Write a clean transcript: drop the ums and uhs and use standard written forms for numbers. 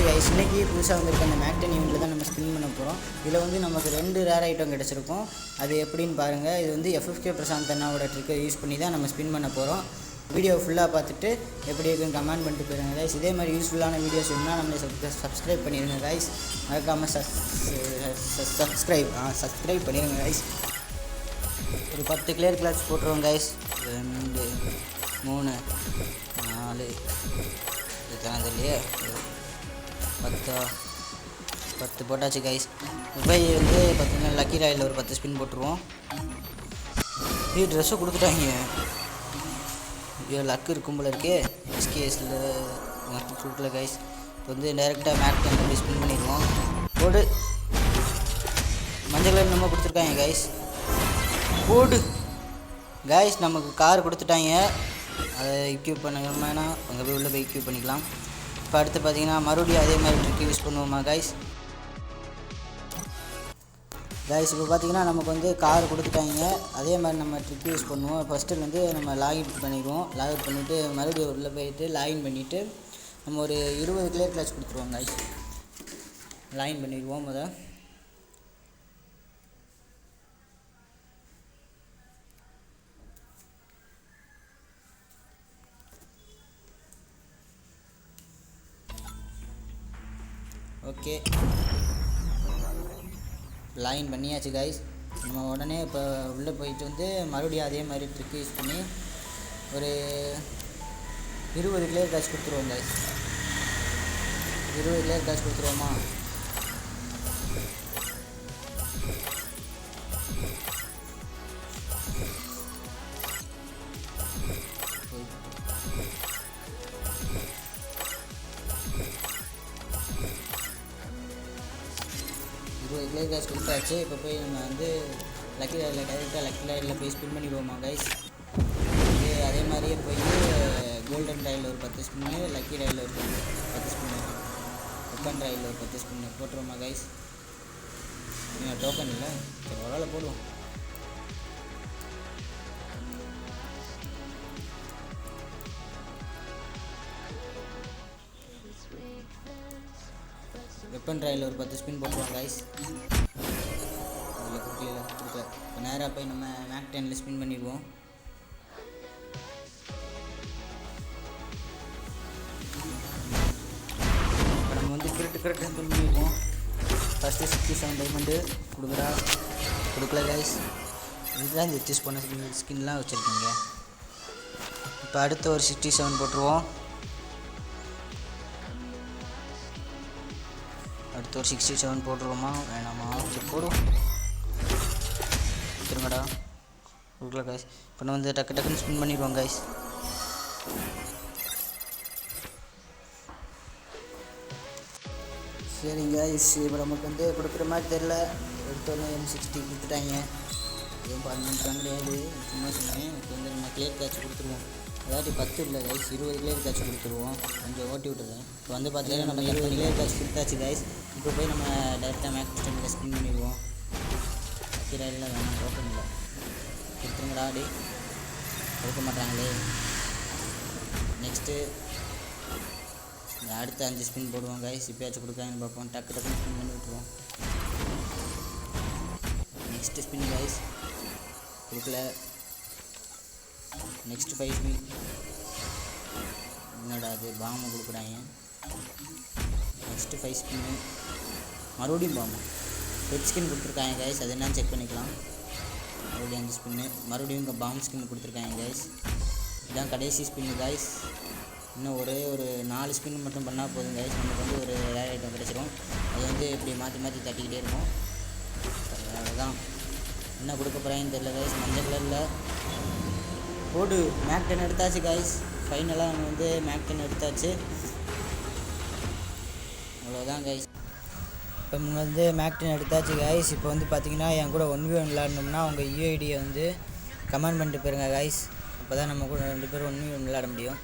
Guys இன்னைக்கு புதுசாக வந்திருக்க அந்த மேக்டன் ஈவெண்ட்டில் தான் நம்ம ஸ்பின் பண்ண போகிறோம். இதில் வந்து நமக்கு 2 ரேர் ஐட்டம் கிடச்சிருக்கும். அது எப்படின்னு பாருங்கள். இது வந்து எஃப்எஃப்கே பிரசாந்த் அண்ணாவோட ட்ரிக்கை யூஸ் பண்ணி தான் நம்ம ஸ்பின் பண்ண போகிறோம். வீடியோ ஃபுல்லாக பார்த்துட்டு எப்படி இருக்குன்னு கமெண்ட் பண்ணிட்டு போயிருங்க கைஸ். இதே மாதிரி யூஸ்ஃபுல்லான வீடியோஸ் வேணும்னா நம்மளை சப்ஸ்கிரைப் பண்ணிடுங்க கைஸ். மறக்காமல் சப்ஸ்கிரைப் பண்ணிடுங்க கைஸ். ஒரு 10 கிளியர் கிளாஸ் போட்டுருவோம் கைஸ். 2 3 4 இதுதான் இல்லையே 10 போட்டாச்சு கைஸ். துபாய் வந்து பார்த்தீங்கன்னா லக்கி ராயில் ஒரு 10 ஸ்பின் போட்டுருவோம். ட்ரெஸ்ஸை கொடுத்துட்டாங்க. ஐயோ லக்கு இருக்கும் போல இருக்கே. எஸ்கேஎஸில் கொடுக்கல கைஸ். இப்போ வந்து டேரெக்டாக மேக்டன் ஸ்பின் பண்ணிடுவோம். போடு மஞ்சள் கலர் நம்ம கொடுத்துருக்காங்க கைஸ். போடு கைஸ் நமக்கு கார் கொடுத்துட்டாங்க. அதை எக்யூப் பண்ணணும்னா அங்கே போய் உள்ளே போய் எக்யூப் பண்ணிக்கலாம். இப்போ அடுத்து பார்த்தீங்கன்னா மறுபடியும் அதே மாதிரி ட்ரிக் யூஸ் பண்ணுவோமா கைஸ். இப்போ பார்த்தீங்கன்னா நமக்கு வந்து கார் கொடுத்துட்டாங்க. அதே மாதிரி நம்ம ட்ரிக் யூஸ் பண்ணுவோம். ஃபஸ்ட்டு வந்து நம்ம லாகின் பண்ணிடுவோம். லாகின் பண்ணிவிட்டு மறுபடியும் உள்ளே போயிட்டு லாகின் பண்ணிவிட்டு நம்ம ஒரு 20 கிளியர் கிளாஸ் கொடுத்துருவோம் கைஸ். லாகின் பண்ணிடுவோம் முதல். ஓகே லாகின் பண்ணியாச்சு கைஸ். நம்ம உடனே இப்போ உள்ளே போயிட்டு வந்து மறுபடியும் அதே மாதிரி ட்ரிக் யூஸ் பண்ணி ஒரு 20 கிளியர் கேஷ் கொடுத்துருவோம் கைஸ். 20 கிளியர் கேஷ் கொடுத்துருவோமா. கிளியர் கேஷ் கொடுத்தாச்சு. இப்போ போய் நம்ம வந்து லக்கி ராயில் டைரெக்டாக லக்கி ராயில் போய் ஸ்பின் பண்ணிடுவோமா கைஸ். அதே மாதிரியே போய் கோல்டன் ராயில் ஒரு 10 ஸ்பின்னு, லக்கி ராயில் ஒரு 10 ஸ்பின்னு, வெப்பன் ராயில் ஒரு 10 ஸ்பின்னு போட்டுருவோமா கைஸ். நீங்கள் டோக்கன் இல்லை, சரி ஒரு வேளை போடுவோம். வெப்பன் ராயில் ஒரு 10 ஸ்பின் போட்டுருவோம் கைஸ். அதில் கொடுக்கல. இப்போ நேராக போய் நம்ம மேக்டனில் ஸ்பின் பண்ணிடுவோம். இப்போ நம்ம வந்து கரெக்டாக ஸ்பின் பண்ணிடுவோம். ஃபஸ்ட்டு 67 டைமண்டு கொடுக்கல கைஸ். இதுதான் இந்த சூஸ் பண்ண ஸ்கின்லாம் வச்சுருக்கீங்க. இப்போ அடுத்த ஒரு 67 போட்டுருவோம். அடுத்து ஒரு 67 போட்டுருவோமா வேணாமா. சரி போடுவோம். கொடுத்துருங்கடா. கொடுக்கல கைஸ். இப்போ நம்ம வந்து டக்குன்னு ஸ்பின் பண்ணிடுவோம் கைஸ். சரிங்க கைஸ். இப்போ நமக்கு வந்து கொடுக்குற மாதிரி தெரில. எடுத்தோடனே M60 கொடுத்துட்டாங்க. எதுவும் பண்ணுறாங்க கிடையாது, சும்மா சொன்னேன். இப்போ வந்து நம்ம கிளியர் கேட்ச் கொடுத்துருவோம். அதாவது 10 இல்லை கைஸ், 20 கிளியர் கேட்ச் கொடுத்துருவோம். கொஞ்சம் ஓட்டி விட்டுறேன். இப்போ வந்து பார்த்தீங்கன்னா நம்ம 20 கிளியர் கேட்ச் கொடுத்தாச்சு கைஸ். இப்போ போய் நம்ம டேரெக்டாக மேக்டனில் ஸ்பின் பண்ணிடுவோம். கீரையில் வேணாம், டோக்கன் இல்லை. கொடுத்துருங்கடா. டி கொடுக்க மாட்டாங்களே. நெக்ஸ்ட்டு அடுத்த 5 ஸ்பின் போடுவோம் கைஸ். இப்போயாச்சும் கொடுக்காங்கன்னு பார்ப்போம். டக்குன்னு ஸ்பின் பண்ணி விட்டுருவோம். Next spin guys. கொடுக்கல. Next 5 spin. என்னடா அது பாம்பு கொடுக்குறாங்க. Next 5 spin. மறுபடியும் பாம்பு ரெட் ஸ்கின் கொடுத்துருக்காங்க கைஸ். அது என்னன்னு செக் பண்ணிக்கலாம். மறுபடியும் 5 ஸ்பின்னு. மறுபடியும் இங்கே பாம்பு ஸ்கின் கொடுத்துருக்காங்க கைஸ். இதுதான் கடைசி ஸ்பின்னு கைஸ். இன்னும் ஒரு 4 ஸ்பின் மட்டும் பண்ணால் போதும் கைஸ். நமக்கு வந்து ஒரு ரேர் ஐட்டம் கிடச்சிரும். அது வந்து இப்படி மாற்றி தட்டிக்கிட்டே இருக்கும். அவ்வளோதான். என்ன கொடுக்க போகிறாங்கன்னு தெரியல கைஸ். மஞ்சள் கலரில் போடு மேக்டன் எடுத்தாச்சு கைஸ். ஃபைனலாக நம்ம வந்து மேக்டன் எடுத்தாச்சு. அவ்வளோதான் கைஸ். இப்போ வந்து மேக்டன் எடுத்தாச்சு கைஸ். இப்போ வந்து பார்த்தீங்கன்னா என் கூட 1v1 விளாடணும்னா உங்கள் யூஐடியை வந்து கமெண்ட் பண்ணிட்டு போயிருங்க கைஸ். அப்போ தான் நம்ம கூட 2 பேரும் 1v1 விளாட முடியும்.